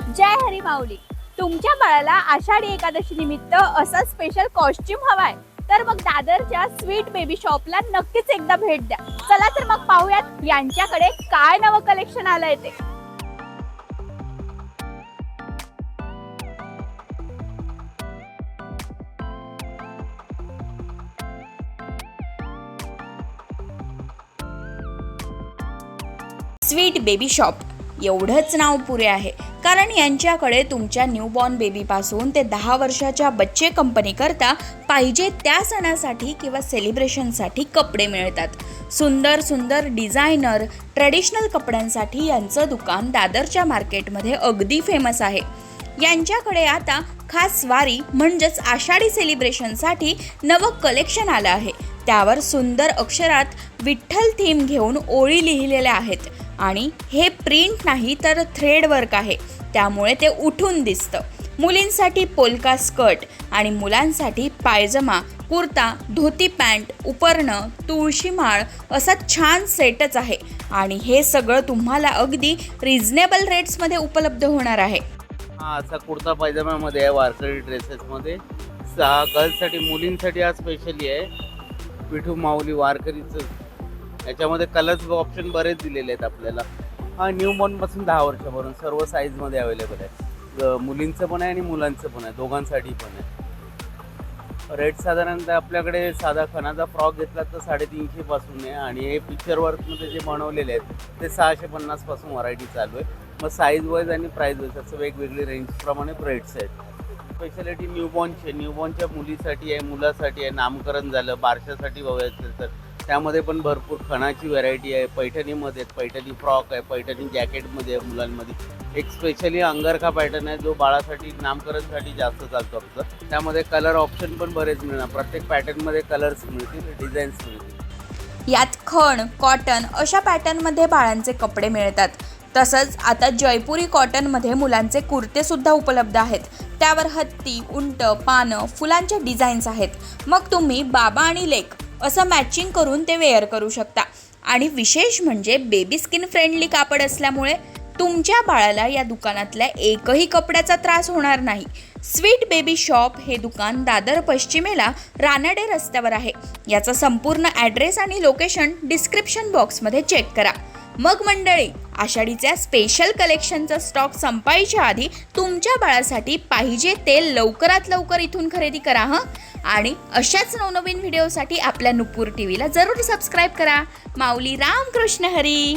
जय हरी माऊली। तुमच्या बाळाला आषाढी एकादशी निमित्त असा स्पेशल कॉस्ट्यूम हवाय तर मग दादरच्या स्वीट बेबी शॉपला नक्कीच एकदा भेट द्या। चला तर मग पाहूयात यांच्याकडे काय नवं कलेक्शन आलंय ते। स्वीट बेबी शॉप एवढंच नाव पुरे आहे, कारण यांच्याकडे तुमच्या न्यूबॉर्न बेबीपासून ते 10 वर्षाच्या बच्चे कंपनी करता पाहिजे त्या सणासाठी किंवा सेलिब्रेशनसाठी कपडे मिळतात। सुंदर सुंदर डिझायनर ट्रेडिशनल कपड्यांसाठी यांचं दुकान दादरच्या मार्केटमध्ये अगदी फेमस आहे। यांच्याकडे आता खास वारी म्हणजेच आषाढी सेलिब्रेशनसाठी नवं कलेक्शन आलं आहे। त्यावर सुंदर अक्षरात विठ्ठल थीम घेऊन ओळी लिहिलेल्या आहेत आणि हे प्रिंट नाही तर थ्रेड वर्क आहे, त्यामुळे ते उठून दिसतं। मुलींसाठी पोलका स्कर्ट आणि मुलांसाठी पायजमा, कुर्ता, धोती पॅन्ट, उपरणं, तुळशीमाळ असा छान सेटच आहे आणि हे सगळं तुम्हाला अगदी रिझनेबल रेट्समध्ये उपलब्ध होणार आहे। हा असा कुर्ता पायजमामध्ये आहे, वारकरी ड्रेसेसमध्ये। गर्ल्ससाठी मुलींसाठी हा स्पेशली आहे विठू माऊली वारकरीचं। याच्यामध्ये कलर्स ऑप्शन बरेच दिलेले आहेत आपल्याला। हा न्यूबॉर्नपासून 10 वर्षापर्यंत सर्व साईजमध्ये अवेलेबल आहे। मुलींचं पण आहे आणि मुलांचं पण आहे, दोघांसाठी पण आहे। रेट साधारणतः आपल्याकडे साधा खणाचा फ्रॉक घेतला तर 350 पासून आहे आणि हे पिक्चर वर्कमध्ये जे बनवलेले आहेत ते 650 पासून व्हरायटी चालू आहे। मग साईज वाईज आणि प्राईज वाईज असं वेगवेगळे रेंजप्रमाणे रेट्स आहेत। स्पेशालिटी न्यूबॉर्नच्या मुलीसाठी आहे, मुलासाठी आहे, नामकरण झालं, बारशासाठी हवं असेल तर त्यामध्ये पण भरपूर खणाची व्हरायटी आहे। पैठणीमध्ये पैठणी फ्रॉक आहे, पैठणी जॅकेटमध्ये आहे मुलांमध्ये। एक स्पेशली अंगरखा पॅटर्न आहे जो बाळासाठी नामकरणसाठी जास्त चालतो आपलं। त्यामध्ये कलर ऑप्शन पण बरेच मिळणार, प्रत्येक पॅटर्नमध्ये कलर्स मिळतील, डिझाईन्स मिळतील। यात खण, कॉटन अशा पॅटर्नमध्ये बाळांचे कपडे मिळतात। तसंच आता जयपुरी कॉटनमध्ये मुलांचे कुर्ते सुद्धा उपलब्ध आहेत। त्यावर हत्ती, उंट, पानं, फुलांचे डिझाईन्स आहेत। मग तुम्ही बाबा आणि लेक असं मॅचिंग करून ते वेअर करू शकता। आणि विशेष म्हणजे बेबी स्किन फ्रेंडली कापड असल्यामुळे तुमच्या बाळाला या दुकानातल्या एकही कपड्याचा त्रास होणार नाही। स्वीट बेबी शॉप हे दुकान दादर पश्चिमेला रानडे रस्त्यावर आहे। याचा संपूर्ण ॲड्रेस आणि लोकेशन डिस्क्रिप्शन बॉक्समध्ये चेक करा। मग मंडळी, आषाढीच्या स्पेशल कलेक्शनचा स्टॉक संपायच्या आधी तुमच्या बाळासाठी पाहिजे ते लवकरात लवकर इथून खरेदी करा हं। आणि अशाच नवनवीन व्हिडिओसाठी आपल्या नुपूर टीव्हीला जरूर सबस्क्राईब करा। माऊली रामकृष्ण हरी।